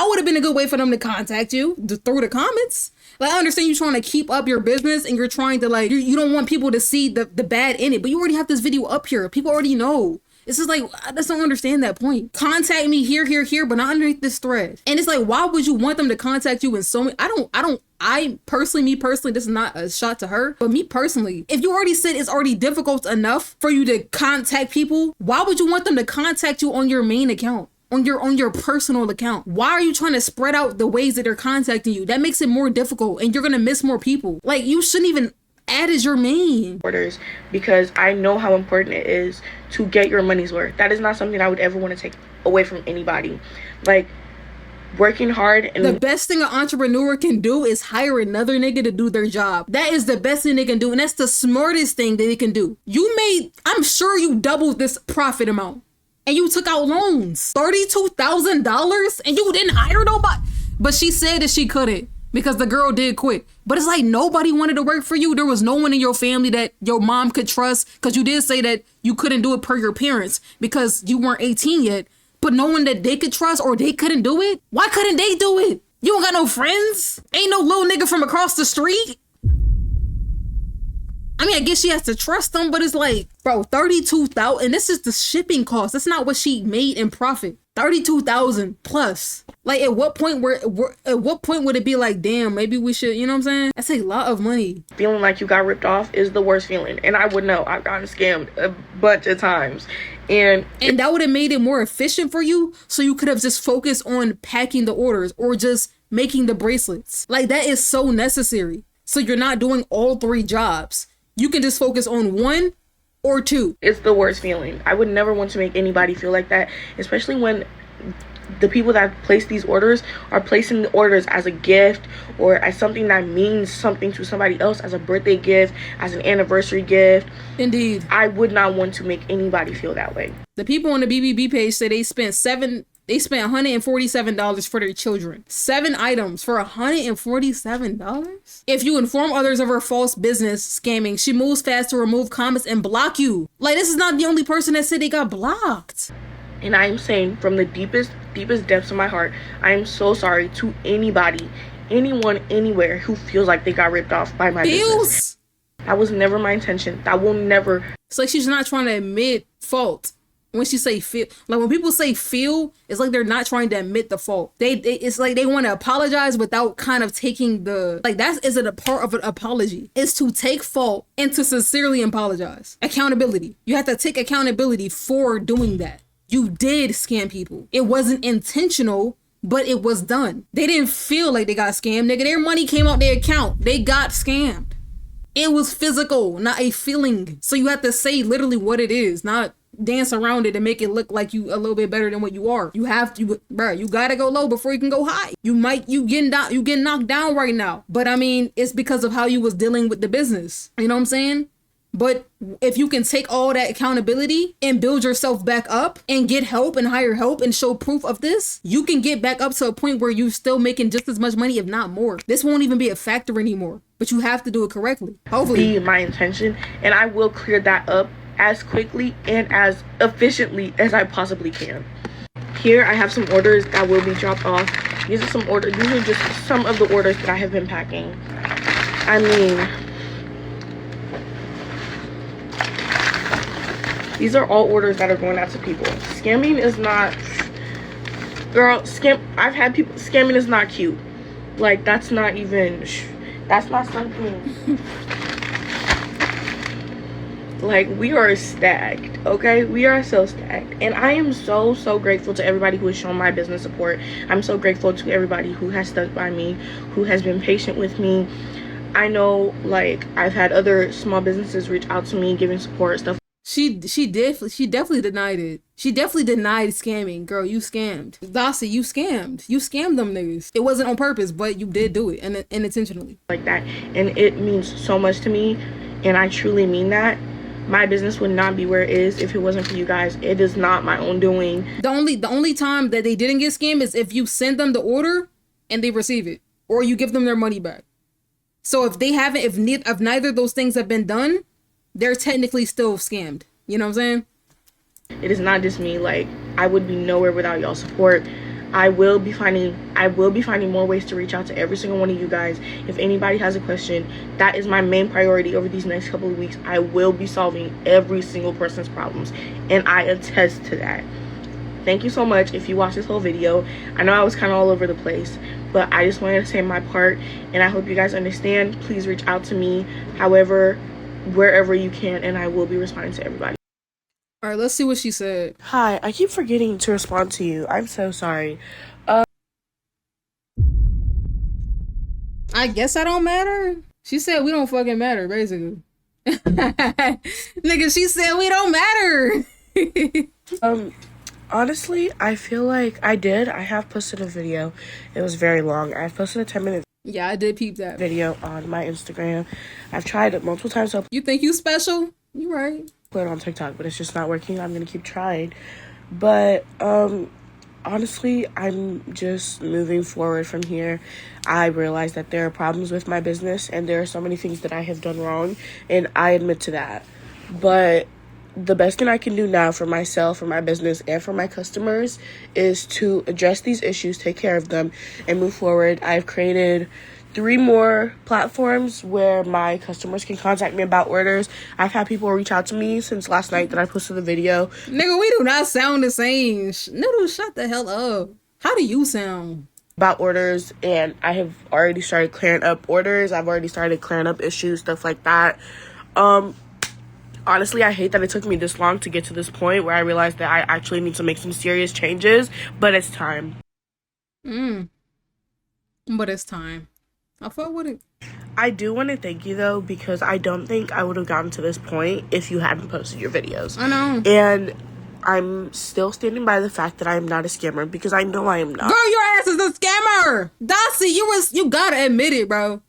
would have been a good way for them to contact you, through the comments. Like, I understand you're trying to keep up your business and you're trying to, like, you don't want people to see the bad in it, but you already have this video up here. People already know. It's just like, I just don't understand that point. Contact me here, but not underneath this thread. And it's like, why would you want them to contact you in so many? Me personally, this is not a shot to her, but me personally, if you already said it's already difficult enough for you to contact people, why would you want them to contact you on your main account? On your personal account? Why are you trying to spread out the ways that they're contacting you? That makes it more difficult and you're gonna miss more people. Like, you shouldn't even add as your main orders, because I know how important it is to get your money's worth. That is not something I would ever want to take away from anybody. Like, working hard, and the best thing an entrepreneur can do is hire another nigga to do their job. That is the best thing they can do, and that's the smartest thing that they can do. I'm sure you doubled this profit amount. And you took out loans, $32,000, and you didn't hire nobody. But she said that she couldn't because the girl did quit. But it's like, nobody wanted to work for you. There was no one in your family that your mom could trust, because you did say that you couldn't do it per your parents because you weren't 18 yet. But no one that they could trust, or they couldn't do it. Why couldn't they do it? You don't got no friends? Ain't no little nigga from across the street? I mean, I guess she has to trust them, but it's like, bro, 32,000, and this is the shipping cost. That's not what she made in profit. 32,000 plus. Like, at what point would it be like, damn, maybe we should, you know what I'm saying? That's a lot of money. Feeling like you got ripped off is the worst feeling, and I would know. I've gotten scammed a bunch of times, and that would have made it more efficient for you, so you could have just focused on packing the orders or just making the bracelets. Like, that is so necessary. So you're not doing all 3 jobs. You can just focus on 1 or 2. It's the worst feeling. I would never want to make anybody feel like that, especially when the people that place these orders are placing the orders as a gift or as something that means something to somebody else, as a birthday gift, as an anniversary gift. Indeed. I would not want to make anybody feel that way. The people on the BBB page say they spent $147 for their children. 7 items for $147? If you inform others of her false business scamming, she moves fast to remove comments and block you. Like, this is not the only person that said they got blocked. And I am saying from the deepest depths of my heart, I am so sorry to anybody, anyone, anywhere who feels like they got ripped off by my business. That was never my intention. That will never. It's like she's not trying to admit fault. When she say feel, like, when people say feel, it's like they're not trying to admit the fault. It's like they want to apologize without kind of taking the, like, that isn't a part of an apology. It's to take fault and to sincerely apologize. Accountability. You have to take accountability for doing that. You did scam people. It wasn't intentional, but it was done. They didn't feel like they got scammed, nigga. Their money came out their account. They got scammed. It was physical, not a feeling. So you have to say literally what it is, not dance around it and make it look like you a little bit better than what you are. You have to, bro, you gotta go low before you can go high. You getting knocked down right now. But I mean, it's because of how you was dealing with the business. You know what I'm saying? But if you can take all that accountability and build yourself back up and get help and hire help and show proof of this, you can get back up to a point where you're still making just as much money, if not more. This won't even be a factor anymore, but you have to do it correctly. Hopefully. Be my intention, and I will clear that up as quickly and as efficiently as I possibly can. Here I have some orders that will be dropped off. These are just some of the orders that I have been packing. I mean, these are all orders that are going out to people. Scamming is not, girl, I've had people, scamming is not cute. Like, that's not even, that's not something. Like, we are stacked, okay? We are so stacked. And I am so grateful to everybody who has shown my business support. I'm so grateful to everybody who has stuck by me, who has been patient with me. I know, like, I've had other small businesses reach out to me, giving support, stuff. She definitely denied it. She definitely denied scamming. Girl, you scammed. Dossie, you scammed. You scammed them niggas. It wasn't on purpose, but you did do it, and intentionally. Like that. And it means so much to me, and I truly mean that. My business would not be where it is if it wasn't for you guys. It is not my own doing. The only time that they didn't get scammed is if you send them the order and they receive it, or you give them their money back. So if they haven't, if neither of those things have been done, they're technically still scammed. You know what I'm saying? It is not just me. Like, I would be nowhere without y'all support. I will be finding more ways to reach out to every single one of you guys. If anybody has a question, that is my main priority over these next couple of weeks. I will be solving every single person's problems, and I attest to that. Thank you so much if you watched this whole video. I know I was kind of all over the place, but I just wanted to say my part, and I hope you guys understand. Please reach out to me, however, wherever you can, and I will be responding to everybody. All right, let's see what she said. Hi, I keep forgetting to respond to you. I'm so sorry. I guess I don't matter. She said we don't fucking matter, basically. Nigga, she said we don't matter. Honestly, I feel like I have posted a video. It was very long. I've posted a 10-minute Yeah, I did peep that video on my Instagram. I've tried it multiple times to You think you special? You right. upload on TikTok, but it's just not working. I'm gonna keep trying. But honestly, I'm just moving forward from here. I realize that there are problems with my business, and there are so many things that I have done wrong, and I admit to that. But the best thing I can do now for myself, for my business, and for my customers is to address these issues, take care of them, and move forward. I've created 3 more platforms where my customers can contact me about orders. I've had people reach out to me since last night that I posted the video. Nigga, we do not sound the same. Noodle, shut the hell up. How do you sound? About orders, and I have already started clearing up orders. I've already started clearing up issues, stuff like that. Honestly, I hate that it took me this long to get to this point where I realized that I actually need to make some serious changes, but it's time. But it's time. I fuck with it. I do want to thank you, though, because I don't think I would have gotten to this point if you hadn't posted your videos. I know. And I'm still standing by the fact that I am not a scammer, because I know I am not. Girl, your ass is a scammer. Dossie, you gotta admit it, bro.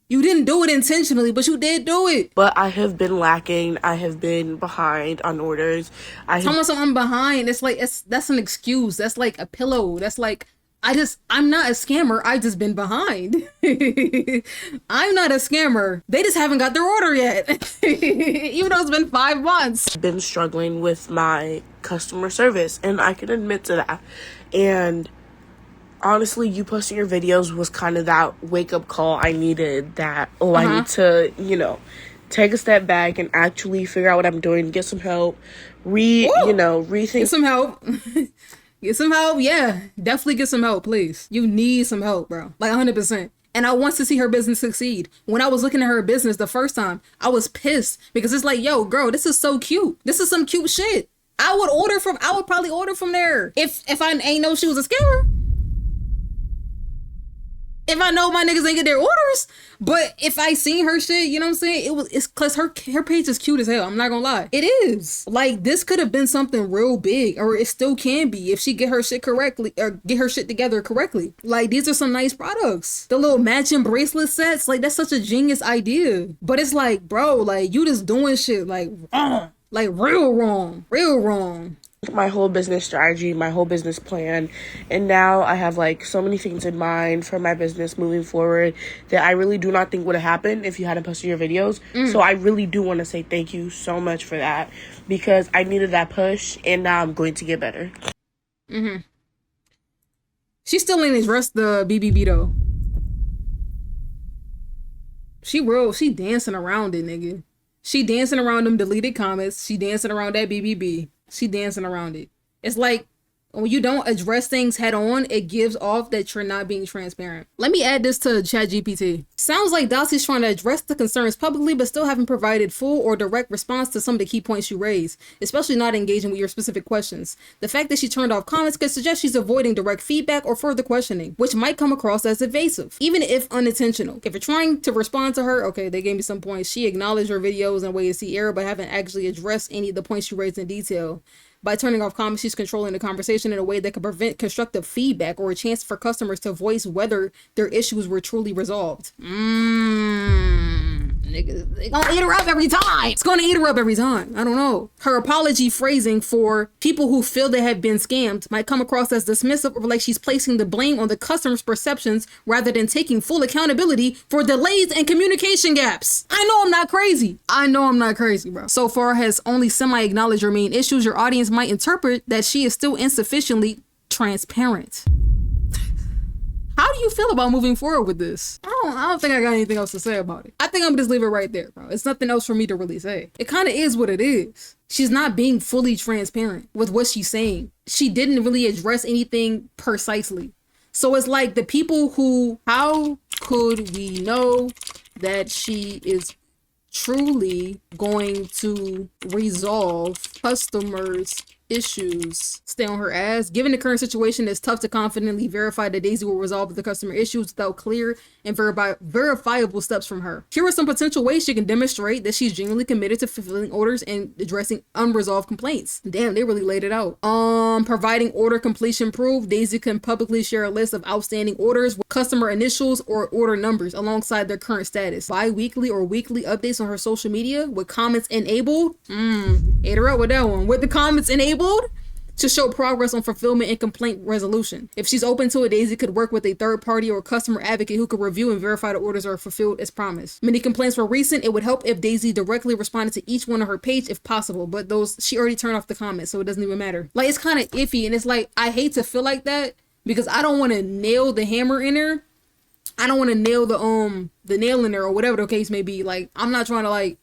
You didn't do it intentionally, but you did do it. But I have been lacking. I have been behind on orders. I'm behind. That's an excuse. That's like a pillow. That's like, I'm not a scammer. I just been behind. I'm not a scammer. They just haven't got their order yet. Even though it's been 5 months. I've been struggling with my customer service, and I can admit to that. And honestly, you posting your videos was kind of that wake-up call I needed, that, I need to, take a step back and actually figure out what I'm doing, get some help, rethink. Get some help. Get some help, yeah. Definitely get some help, please. You need some help, bro. Like 100%. And I want to see her business succeed. When I was looking at her business the first time, I was pissed because it's like, yo, girl, this is so cute. This is some cute shit. I would probably order from there if I ain't know she was a scammer. If I know my niggas ain't get their orders. But if I seen her shit, you know what I'm saying? It's cause her page is cute as hell. I'm not gonna lie. It is. Like, this could have been something real big, or it still can be if she get her shit correctly, or get her shit together correctly. Like, these are some nice products. The little matching bracelet sets, like, that's such a genius idea. But it's like, bro, like, you just doing shit like wrong. Like, real wrong. Real wrong. My whole business strategy, my whole business plan, and now I have like so many things in mind for my business moving forward that I really do not think would have happened if you hadn't posted your videos. So I really do want to say thank you so much for that, because I needed that push, and now I'm going to get better. She still ain't addressed the BBB though. She dancing around it, nigga. She dancing around them deleted comments. She dancing around that BBB. She dancing around it. It's like When you don't address things head on, it gives off that you're not being transparent. Let me add this to ChatGPT. Sounds like Dossie's trying to address the concerns publicly, but still haven't provided full or direct response to some of the key points you raised, especially not engaging with your specific questions. The fact that she turned off comments could suggest she's avoiding direct feedback or further questioning, which might come across as evasive, even if unintentional. If you're trying to respond to her, okay, they gave me some points. She acknowledged her videos and a way to see error, but haven't actually addressed any of the points you raised in detail. By turning off comments, she's controlling the conversation in a way that could prevent constructive feedback or a chance for customers to voice whether their issues were truly resolved. Nigga, they gonna eat her up every time. It's gonna eat her up every time. I don't know. Her apology phrasing for people who feel they have been scammed might come across as dismissive or like she's placing the blame on the customer's perceptions rather than taking full accountability for delays and communication gaps. I know I'm not crazy. I know I'm not crazy, bro. So far has only semi-acknowledged your main issues. Your audience might interpret that she is still insufficiently transparent. How do you feel about moving forward with this? I don't think I got anything else to say about it. I think I'm gonna just leave it right there, bro. It's nothing else for me to really say. It kind of is what it is. She's not being fully transparent with what she's saying. She didn't really address anything precisely. So it's like the people who, how could we know that she is truly going to resolve customers' issues? Stay on her ass. Given the current situation, it's tough to confidently verify that Daisy will resolve the customer issues without clear and verifiable steps from her. Here are some potential ways she can demonstrate that she's genuinely committed to fulfilling orders and addressing unresolved complaints. Damn, they really laid it out. Providing order completion proof. Daisy can publicly share a list of outstanding orders with customer initials or order numbers alongside their current status. Bi-weekly or weekly updates on her social media with comments enabled. Ate her up with that one. With the comments enabled to show progress on fulfillment and complaint resolution. If she's open to it, Daisy could work with a third party or customer advocate who could review and verify the orders are fulfilled as promised. Many complaints were recent. It would help if Daisy directly responded to each one on her page if possible, but those, she already turned off the comments, so it doesn't even matter. Like, it's kind of iffy, and it's like, I hate to feel like that because I don't want to nail the hammer in her. I don't want to nail the nail in her or whatever the case may be. Like, I'm not trying to, like,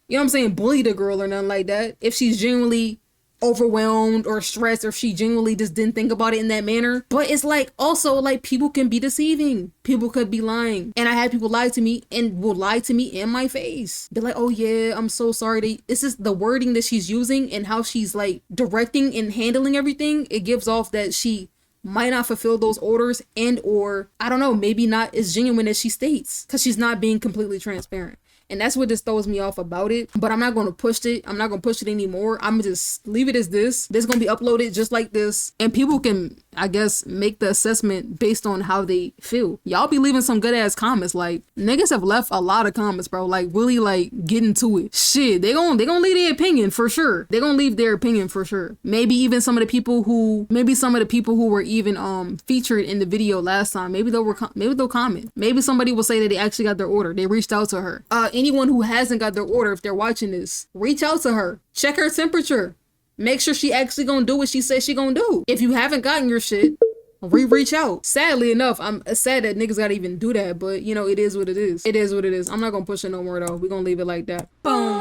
you know what I'm saying, bully the girl or nothing like that. If she's genuinely overwhelmed or stressed, or if she genuinely just didn't think about it in that manner. But it's like, also, like, people can be deceiving. People could be lying. And I had people lie to me and will lie to me in my face. They're like, oh yeah, I'm so sorry. It's just the wording that she's using and how she's like directing and handling everything. It gives off that she might not fulfill those orders, and or I don't know, maybe not as genuine as she states, because she's not being completely transparent. And that's what just throws me off about it. But I'm not going to push it. I'm not going to push it anymore. I'm going to just leave it as this. This is going to be uploaded just like this. And people can, I guess, make the assessment based on how they feel. Y'all be leaving some good ass comments. Like, niggas have left a lot of comments, bro. Like, really, like, getting to it. Shit, they gonna leave their opinion for sure. They gonna leave their opinion for sure. Maybe even some of the people who were even featured in the video last time. Maybe they'll comment. Maybe somebody will say that they actually got their order. They reached out to her. Anyone who hasn't got their order, if they're watching this, reach out to her. Check her temperature. Make sure she actually gonna do what she says she gonna do. If you haven't gotten your shit, reach out. Sadly enough, I'm sad that niggas gotta even do that, but you know, it is what it is. It is what it is. I'm not gonna push it no more though. We're gonna leave it like that. Boom.